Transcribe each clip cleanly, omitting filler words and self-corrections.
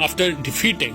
after defeating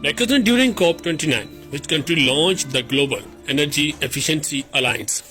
During COP29, which country launched the Global Energy Efficiency Alliance?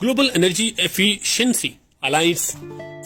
Global Energy Efficiency Alliance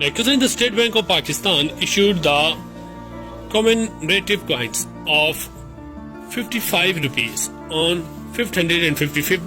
The State Bank of Pakistan issued the commemorative coins of 55 rupees on 555th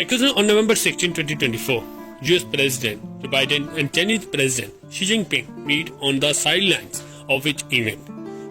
On November 16, 2024, US President Joe Biden and Chinese President Xi Jinping meet on the sidelines of which event?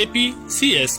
APECS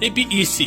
APEC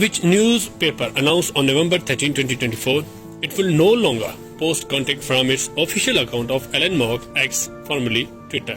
which newspaper announced on November 13, 2024 it will no longer post content from its official account of Elon Musk X formerly Twitter?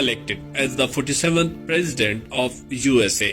elected as the 47th president of USA?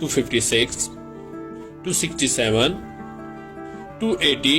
256, 267, 280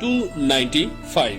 295।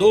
2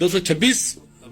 226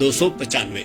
295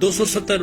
270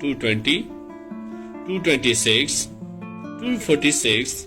220, 226, 246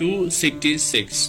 266।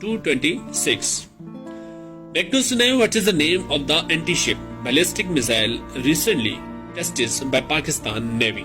226। Next know what is the name of the anti-ship ballistic missile recently tested by Pakistan Navy?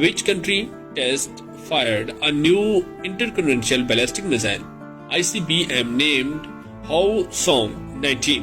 which country test fired a new intercontinental ballistic missile ICBM named Hwasong-19?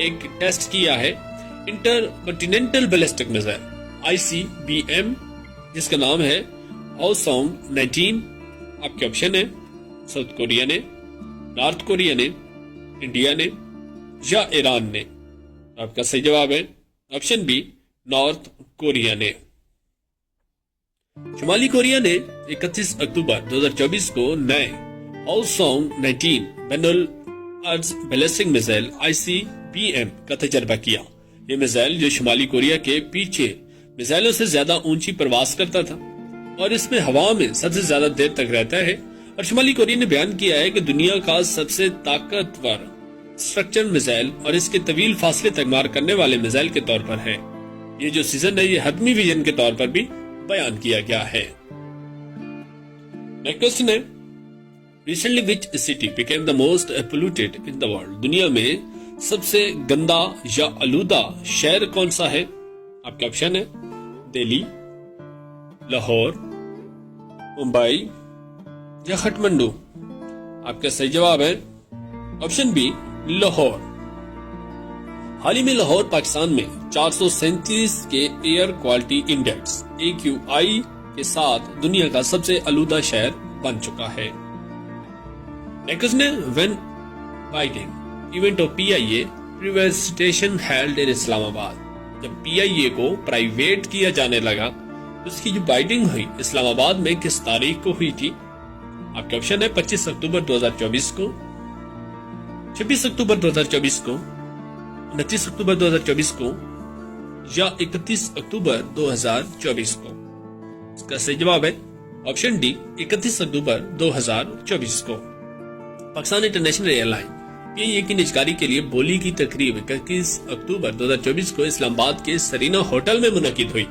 ایک test کیا ہے inter کنٹیننٹل ballistic missile ICBM، جس کا نام ہے ہاؤسونگ 19۔ آپ کے option ہے ساؤتھ کوریا نے، نارتھ کوریا نے، انڈیا نے یا ایران نے۔ آپ کا صحیح جواب ہے آپشن بی، نارتھ کوریا نے۔ شمالی کوریا نے 31 اکتوبر 2024 کو نئے ہاؤسونگ 19 بین الارض بیلسٹک میزائل ICBM کا تجربہ کیا۔ یہ میزائل جو شمالی کوریا کے پیچھے میزائلوں سے زیادہ اونچی پرواز کرتا تھا اور اس میں ہوا میں سب سے زیادہ دیر تک رہتا ہے، اور شمالی کوریا نے بیان کیا ہے کہ دنیا کا سب سے طاقتور اسٹرکچر میزائل اور اس کے طویل فاصلے تک مار کرنے والے میزائل کے طور پر ہے۔ یہ جو سیزن ہے یہ حتمی ویژن کے طور پر بھی بیان کیا گیا ہے۔ نیکسٹ کوسچن ہے recently which city became the most polluted in the world? دنیا میں سب سے گندا یا آلودہ شہر کون سا ہے؟ آپ کا آپشن ہے دہلی، لاہور، ممبئی یا کھٹمنڈو۔ آپ کا صحیح جواب ہے آپشن بی، لاہور۔ حال ہی میں لاہور پاکستان میں 437 کے ایئر کوالٹی انڈیکس AQI کے ساتھ دنیا کا سب سے آلودہ شہر بن چکا ہے۔ نیکسٹ نے when bidding event of PIA privatization held in Islamabad? جب PIA کو پرائیویٹ کیا جانے لگا تو اس کی جو بائیڈنگ ہوئی اسلام آباد میں کس تاریخ کو ہوئی تھی؟ آپ کا آپشن ہے 25 اکتوبر 2024 کو، 26 اکتوبر 2024 کو، 29 اکتوبر 2024 کو یا 31 اکتوبر 2024 کو۔ اس کا صحیح جواب ہے آپشن ڈی، 31 اکتوبر 2024 کو۔ Pakistan international air line PIA کی نجکاری کے لیے بولی کی تقریب 31 اکتوبر 2024 کو اسلام آباد کے سرینا ہوٹل میں منعقد ہوئی،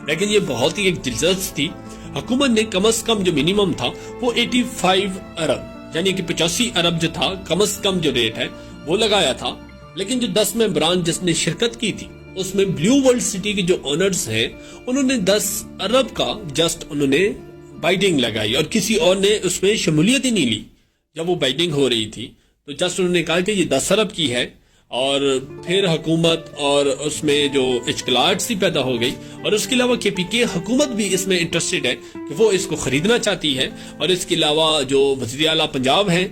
لیکن یہ بہت ہی ایک دلچسپ تھی۔ حکومت نے کم از کم جو منیمم تھا وہ 85 ارب یعنی کہ 85 ارب جو تھا کم از کم جو ریٹ ہے وہ لگایا تھا، لیکن جو 10 ممبران جس نے شرکت کی تھی اس میں بلیو ورلڈ سٹی کے جو اونرز ہیں انہوں نے 10 ارب کا جسٹ انہوں نے بائیڈنگ لگائی اور کسی اور نے اس میں شمولیت ہی نہیں لی۔ جب وہ بائیڈنگ ہو رہی تھی تو جسٹ انہوں نے کہا کہ یہ 10 ارب کی ہے، اور پھر حکومت اور اس میں جو اشکالات سی پیدا ہو گئی، اور اس کے علاوہ KPK حکومت بھی اس میں انٹرسٹڈ ہے کہ وہ اس کو خریدنا چاہتی ہے، اور اس کے علاوہ جو وزیر اعلیٰ پنجاب ہیں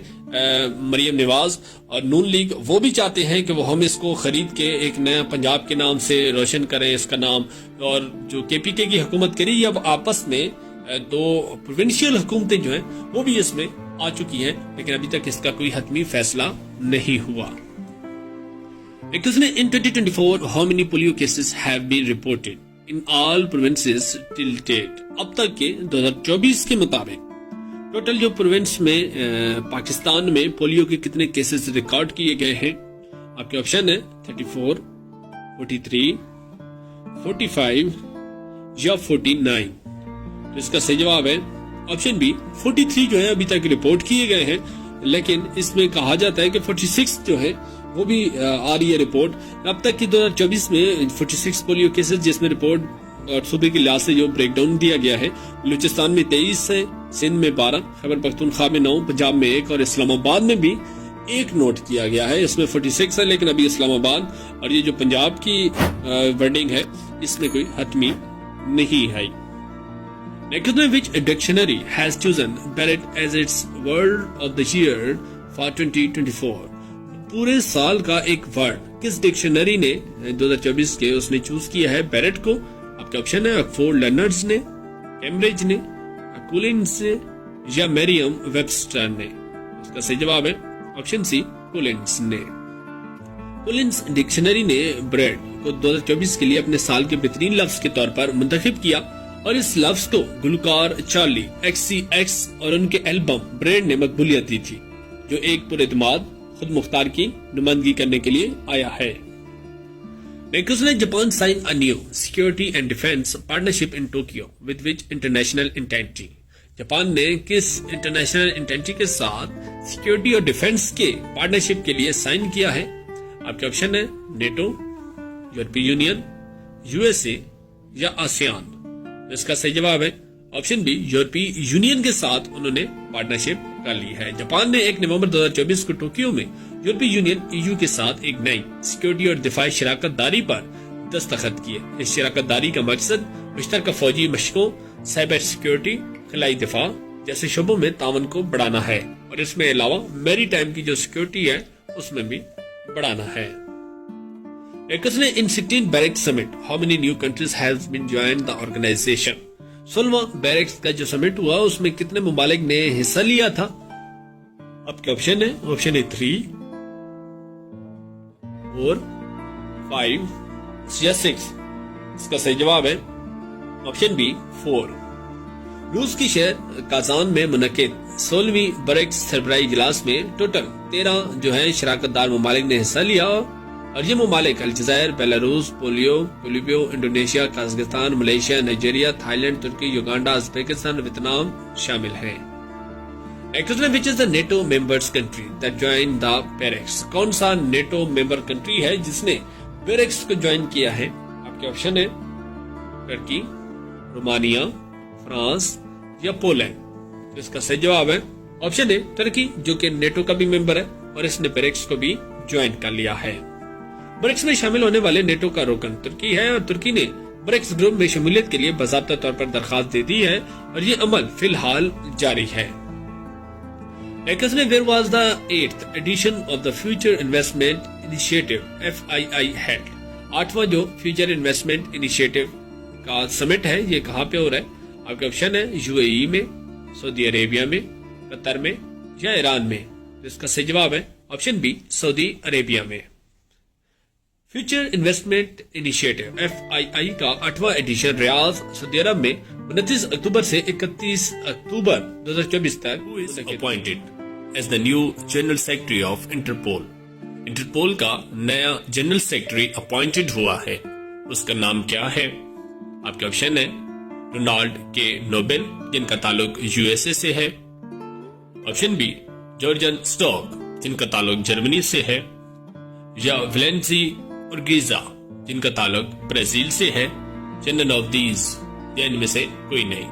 مریم نواز اور نون لیگ وہ بھی چاہتے ہیں کہ وہ ہم اس کو خرید کے ایک نیا پنجاب کے نام سے روشن کریں اس کا نام، اور جو KPK کی حکومت کری اب آپس میں دو پروونشل حکومتیں جو ہیں وہ بھی اس میں آ چکی ہیں، لیکن ابھی تک اس کا کوئی حتمی فیصلہ نہیں ہوا۔ In 2024, how many polio cases have been reported in all provinces till date؟ اب تک کے 2024 کے مطابق ٹوٹل جو پروونس میں پاکستان میں پولیو کے کتنے کیسز ریکارڈ کیے گئے ہیں؟ آپ کے آپشن ہے 34، 43، 45 یا 49۔ تو اس کا صحیح جواب ہے آپشن بی، 43 جو ہے ابھی تک رپورٹ کیے گئے ہیں، لیکن اس میں کہا جاتا ہے کہ 46 جو ہے وہ بھی آ رہی ہے رپورٹ۔ اب تک کی 2024 میں 46 پولیو کیسز جس میں رپورٹ اور صوبے کے لحاظ سے جو بریک ڈاؤن دیا گیا ہے، بلوچستان میں 23 ہے، سندھ میں 12، خیبر پختونخوا میں 9، پنجاب میں 1 اور اسلام آباد میں بھی 1 نوٹ کیا گیا ہے۔ اس میں 46 ہے، لیکن ابھی اسلام آباد اور یہ جو پنجاب کی ورڈنگ ہے اس میں کوئی حتمی نہیں ہے۔ Next, which dictionary has chosen Barrett as its word of the year for 2024؟ پورے سال کا ایک ورڈ کس ڈکشنری نے 2024 کے اس نے چوز کیا ہے بیرٹ کو؟ آپ کا آپشن ہے آکسفورڈ لرنرز نے، کیمبرج نے، کولنز نے یا میریم ویبسٹر نے۔ اس کا صحیح جواب ہے آپشن سی، کولنز نے۔ کولنز ڈکشنری نے بریڈ کو 2024 کے لیے اپنے سال کے بہترین لفظ کے طور پر منتخب کیا، اور اس لفظ کو گلوکار چارلی XCX اور ان کے البم بریڈ نے مقبولیت دی تھی، جو ایک پر اعتماد خود مختار کی نمائندگی کرنے کے لیے آیا ہے۔ نیکسٹ نے Japan sign a new security and defence partnership in Tokyo with which international entity? Japan نے کس انٹرنیشنل انٹینٹی کے ساتھ سیکورٹی اور ڈیفینس کے پارٹنرشپ کے لیے سائن کیا ہے؟ آپ کے آپشن ہے نیٹو، یورپی یونین، USA یا آسیان۔ اس کا صحیح جواب ہے آپشن بی، یورپی یونین کے ساتھ انہوں نے پارٹنرشپ کر لی ہے۔ جاپان نے 1 نومبر 2024 کو ٹوکیو میں یورپی یونین EU کے ساتھ ایک نئی سیکورٹی اور دفاعی شراکت داری پر دستخط کیے. اس شراکت داری کا مقصد مشترکہ فوجی مشقوں، سائبر سیکورٹی، خلائی دفاع جیسے شعبوں میں تعاون کو بڑھانا ہے، اور اس میں علاوہ میری ٹائم کی جو سیکورٹی ہے اس میں بھی بڑھانا ہے. ایکس نے in 16 BRICS summit how many new countries has been joined the organisation. 16واں بیرکس کا جو سمٹ ہوا اس میں کتنے ممالک نے حصہ لیا تھا؟ اب کیا آپشن ہے؟ آپشن ہے 3 4 5 یا 6. اس کا صحیح جواب ہے آپشن بی 4. روس کی شہر کازان میں منعقد 16ویں برکس سربراہی اجلاس میں ٹوٹل 13 جو ہے شراکت دار ممالک نے حصہ لیا، اور یہ ممالک الجزائر، بیلاروس، بولیویا، انڈونیشیا، قازقستان، ملیشیا، نائجیریا، تھائی لینڈ، ترکی، یوگانڈا، ازبکستان، ویتنام شامل ہیں. which is the NATO members country that joined the BRICS. کون سا نیٹو ممبر کنٹری ہے جس نے BRICS کو جوائن کیا ہے؟ آپ کے آپشن ہے ترکی، رومانیہ، فرانس یا پولینڈ. اس کا صحیح جواب ہے آپشن ہے ترکی، جو کہ نیٹو کا بھی ممبر ہے اور اس نے BRICS کو بھی جوائن کر لیا ہے. BRICS میں شامل ہونے والے نیٹو کا رکن ترکی ہے، اور ترکی نے BRICS گروپ میں شمولیت کے لیے باضابطہ طور پر درخواست دے دی ہے، اور یہ عمل فی الحال جاری ہے. ایکس نے where was the 8th edition of the Future Investment Initiative FII held. 8واں جو فیوچر انویسٹمنٹ انیشیٹو کا سمٹ ہے یہ کہاں پہ ہو رہا ہے؟ آپ کا آپشن ہے UAE میں، سعودی عربیہ میں، قطر میں یا ایران میں. اس کا صحیح جواب ہے آپشن بی سعودی عربیہ میں. فیوچر انویسٹمنٹ انیشیٹو FII کا 8واں ایڈیشن ریاض سعودی عرب میں 29 اکتوبر سے 31 اکتوبر 2024 تک appointed as the new General Secretary of Interpol. Interpol کا نیا جنرل سیکرٹری اپوائنٹڈ ہوا ہے. اس کا نام کیا ہے؟ آپ کے آپشن ہے رونالڈ کے نوبل، جن کا تعلق USA سے ہے. آپشن بی جورجن سٹاک، جن کا تعلق جرمنی سے ہے، یا ویلنسی اورگیزا، جن کا تعلق برازیل سے ہے، یا none of these، یا ان میں سے کوئی نہیں.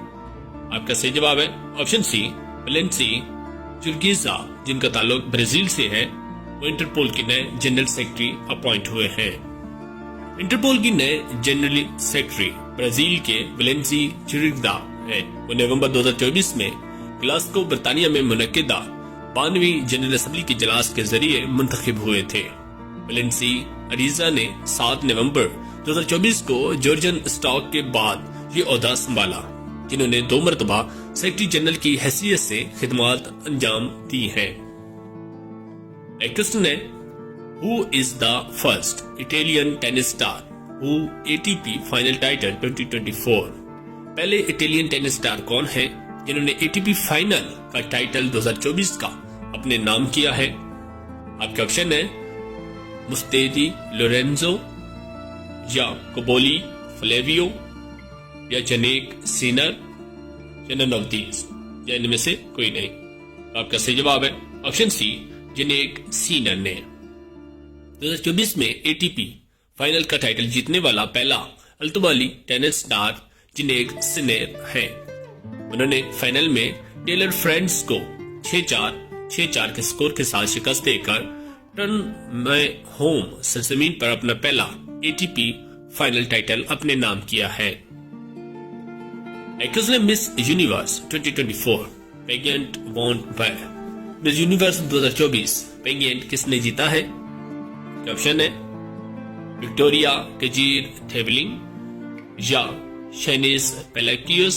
آپ کا صحیح جواب ہے آپشن سی ویلنسی اورگیزا، جن کا تعلق برازیل سے ہے. وہ انٹرپول کے نئے جنرل سیکرٹری اپوائنٹ ہوئے ہیں. انٹرپول کی نئے جنرل سیکرٹری برازیل کے ویلنسی اورگیزا ہے. وہ نومبر 2024 میں گلاسکو برطانیہ میں منعقدہ 92ویں جنرل اسمبلی کے اجلاس کے ذریعے منتخب ہوئے تھے. ویلنسی اورگیزا نے 7 نومبر 2024 کو جورجن سٹاک کے بعد یہ عہدہ سنبھالا، جنہوں نے 2 مرتبہ سیکرٹری جنرل کی حیثیت سے خدمات انجام دی ہیں. ایکس نے Who is the first Italian tennis star who ATP Final Title 2024. پہلے اٹیلین ٹینس سٹار کون ہیں جنہوں نے ATP فائنل کا ٹائٹل 2024 کا اپنے نام کیا ہے؟ آپ کے آپشن ہے مستیدی لورینزو، یا کوبولی فلیویو، یا جنیک سینر، یا none of these، یا ان میں سے کوئی نہیں. آپ کا صحیح جواب ہے آپشن سی جنیک سینر نے. 2024 میں ATP فائنل کا ٹائٹل جیتنے والا پہلا التوالی ٹینس سٹار جنیک سینر ہے. انہوں نے فائنل میں ٹیلر فرینڈز کو 6-4، 6-4 کے سکور کے ساتھ شکست دے کر ٹرن میں ہوم سرزمین پر اپنا پہلا ATP فائنل ٹائٹل اپنے نام کیا ہے. ایکس نے مس یونیورس 2024 پیگینٹ وون بائی. مس یونیورس 2024 پیگینٹ کس نے جیتا ہے؟ آپشن ہے وکٹوریا کجیر تھیولنگ، یا شینیس پیلاکیوس،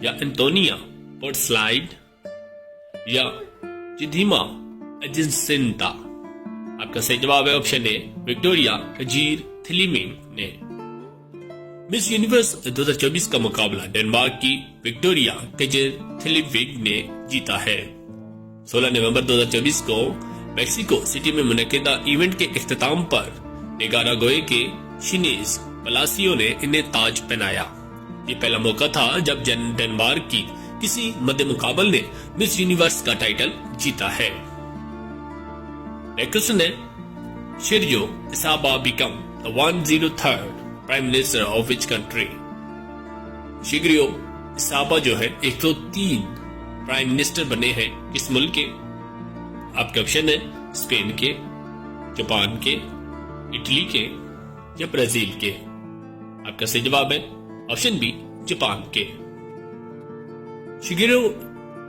یا انتونیا پورٹسلائڈ، یا جدھیما اجنسنتا. آپ کا صحیح جواب ہے آپشن ہے وکٹوریا کجیر تھیلیمنگ نے. مس یونیورس 2024 کا مقابلہ ڈنمارک کی وکٹوریا کجیر تھیلیمنگ نے جیتا ہے. 16 نومبر 2024 کو میکسیکو سٹی میں منعقدہ ایونٹ کے اختتام پر نیکاراگوئے کے شینیز پلاسیو نے انہیں تاج پہنایا. یہ پہلا موقع تھا جب ڈنمارک کی کسی مد مقابل نے مس یونیورس کا ٹائٹل جیتا ہے. ایکس نے Shigeru Ishiba become the 103rd prime minister of which country. Shigeru Ishiba جو ہے 103 پرائم منسٹر بنے ہیں کس ملک کے؟ آپ کے آپشن ہے اسپین کے, جاپان کے, اٹلی کے یا برازیل کے؟ آپ کا صحیح جواب ہے آپشن بی, جاپان کے. شگیرو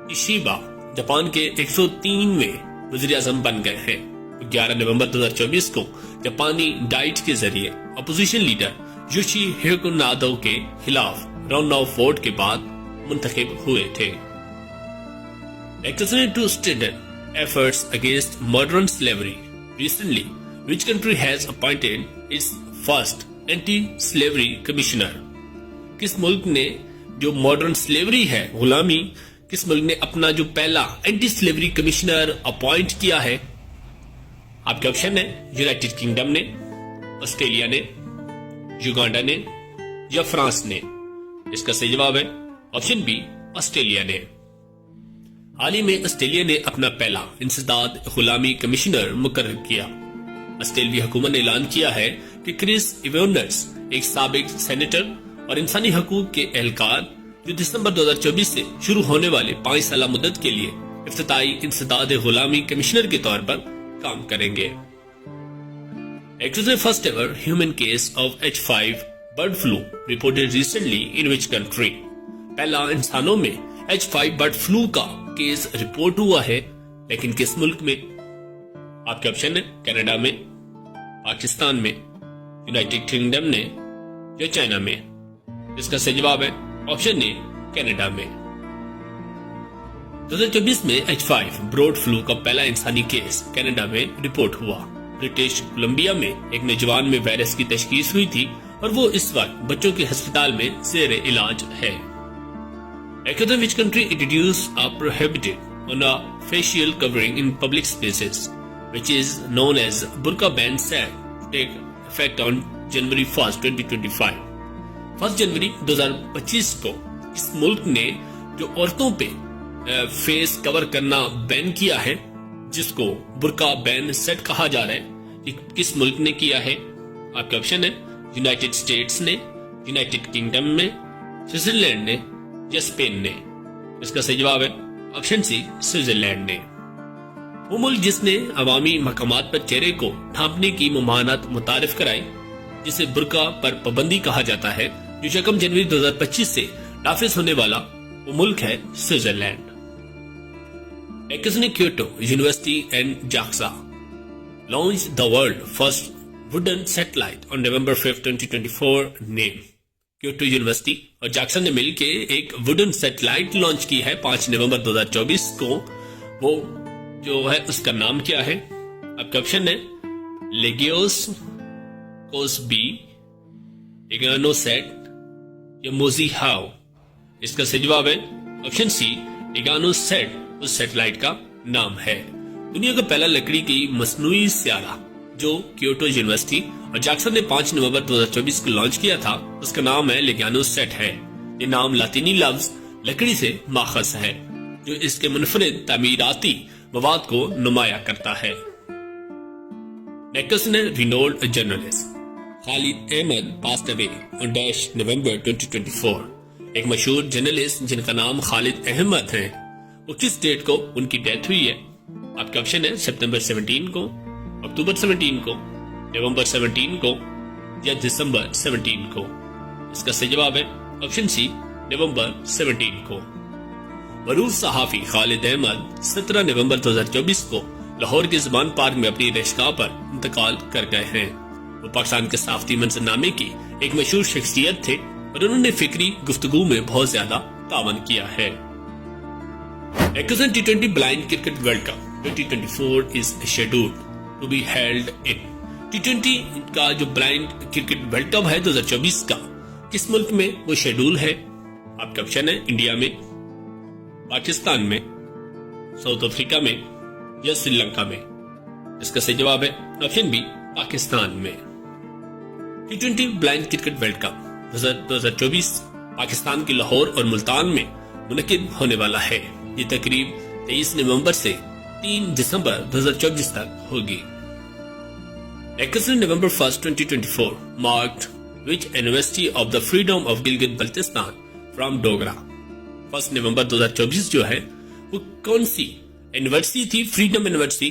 ایشیبا جاپان کے 103ویں وزیر اعظم بن گئے ہیں. 11 نومبر 2024 کو جاپانی ڈائٹ کے ذریعے اپوزیشن لیڈر یوشی ہیکو نادو کے خلاف راؤنڈ آف ووٹ کے بعد منتخب ہوئے تھے. Extended to strengthen efforts against modern slavery. Recently, which country has appointed its first anti-slavery commissioner? کس ملک نے جو ماڈرن سلیوری ہے, غلامی, کس ملک نے اپنا جو پہلا اینٹی سلیوری کمشنر اپوائنٹ کیا ہے؟ آپ کے آپشن ہے یونائٹڈ کنگڈم نے, آسٹریلیا نے, یوگانڈا نے یا فرانس نے. اس کا صحیح جواب ہے آپشن بی, آسٹریلیا نے. حال ہی میں آسٹریلیا نے اپنا پہلا انسداد غلامی کمشنر مقرر کیا. آسٹریلوی حکومت نے اعلان کیا ہے کہ کرس ایونرز, ایک سابق سینیٹر اور انسانی حقوق کے اہلکار, جو دسمبر 2024 سے شروع ہونے والے 5 سالہ مدت کے لیے افتتاحی انسداد غلامی کمشنر کے طور پر کام کریں گے. It was the first ever human case of H5 bird flu reported recently in which country? پہلا انسانوں میں H5 برڈ فلو کا کیس رپورٹ ہوا ہے, لیکن کس ملک میں؟ آپ کے آپشن ہے کینیڈا میں, پاکستان میں, یونائٹڈ کنگڈم نے یا چائنا میں. اس کا صحیح جواب ہے آپشن اے, کینیڈا میں. 2024 میں H5 برڈ فلو کا پہلا انسانی کیس کینیڈا میں رپورٹ ہوا. برٹش کولمبیا میں ایک نوجوان میں وائرس کی تشخیص ہوئی تھی اور وہ اس وقت بچوں کے ہسپتال میں زیر علاج ہے. According to which country introduced a prohibited on a facial covering in public spaces, which is known as burqa ban, set to take effect on January 1st, 2025. 1 جنوری 2025 کو اس ملک نے جو عورتوں پہ فیس کور کرنا بین کیا ہے, جس کو برقع بین سیٹ کہا جا رہا ہے, یہ کس ملک نے کیا ہے؟ آپ کا آپشن ہے یونائٹڈ اسٹیٹس نے, یونائٹڈ کنگڈم میں, سوئٹزرلینڈ نے یا اسپین نے. اس کا صحیح جواب ہے آپشن سی, سوئٹزرلینڈ نے. وہ ملک جس نے عوامی مقامات پر چہرے کو ڈھانپنے کی ممانعت متعارف کرائی, جسے برقع پر پابندی کہا جاتا ہے, جو 1 جنوری 2025 سے نافذ ہونے والا وہ ملک ہے Switzerland. Kyoto University and JAXA launched the world first wooden satellite on November 5th, 2024. name. Kyoto university اور جیکسن نے مل کے ایک ووڈن سیٹلائٹ لانچ کی ہے 5 نومبر 2024 کو. وہ جو ہے اس کا نام کیا ہے؟ آپ کا آپشن ہے لیگیوس کوس بی, ایگانو سیٹ یا موزی ہاؤ. اس کا صحیح جواب ہے آپشن سی, ایگانو سیٹ اس سیٹلائٹ کا نام ہے. دنیا کا پہلا لکڑی کی مصنوعی سیارہ جو کیوٹو یونیورسٹی اور جیکسن نے 5 نومبر 2024 کو لانچ کیا تھا, اس کا نام ہے لیگانو سیٹ ہے. یہ نام لاطینی لفظ لکڑی سے ماخذ ہے, جو اس کے منفرد تعمیراتی مواد کو نمایاں کرتا ہے. Nicholson Reynold journalist Khalid Ahmed passed away on November 2024. ایک مشہور جرنلسٹ جن کا نام خالد احمد ہے, وہ کس ڈیٹ کو ان کی ڈیتھ ہوئی ہے؟ آپ کا آپشن ہے سپتمبر 17 کو, اکتوبر 17 کو, نومبر 17 کو یا دسمبر 17 کو. اس کا صحیح جواب ہے آپشن سی, نومبر 17 کو. معروف صحافی خالد احمد 17 نومبر 2024 کو لاہور کے زبان پارک میں اپنی رہائشگاہ پر انتقال کر گئے ہیں. وہ پاکستان کے صحافتی منظر نامے کی ایک مشہور شخصیت تھے اور انہوں نے فکری گفتگو میں بہت زیادہ تعاون کیا ہے. T20 Blind Cricket World Cup 2024 is scheduled to be held in. T20 کا جو بلائنڈ کرکٹ ورلڈ کپ ہے 2024 کا, کس ملک میں وہ شیڈول ہے؟ آپ کا آپشن ہے انڈیا میں, پاکستان میں, ساؤتھ افریقہ میں یا سری لنکا میں. اس کا صحیح جواب ہے آپشن بی, پاکستان میں. T20 blind cricket world cup 2024 Pakistan کے لاہور اور ملتان میں منعقد ہونے والا ہے. یہ تقریب 23 نومبر سے 3 دسمبر 2024 تک ہوگی. November 1st, 2024 marked which anniversary of the freedom of Gilgit-Baltistan from Dogra? 1 نومبر 2024 جو ہے وہ کون سی اینیورسری تھی, freedom anniversary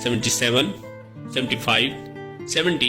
77, 75, 70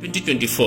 2024।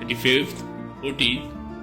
35, 40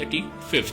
35।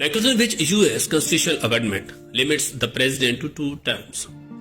Mechanism which US constitutional amendment limits the president to 2 terms।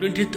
20th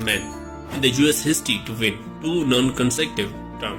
man in the US history to win 2 non-consecutive term।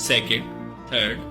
2nd, 3rd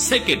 2nd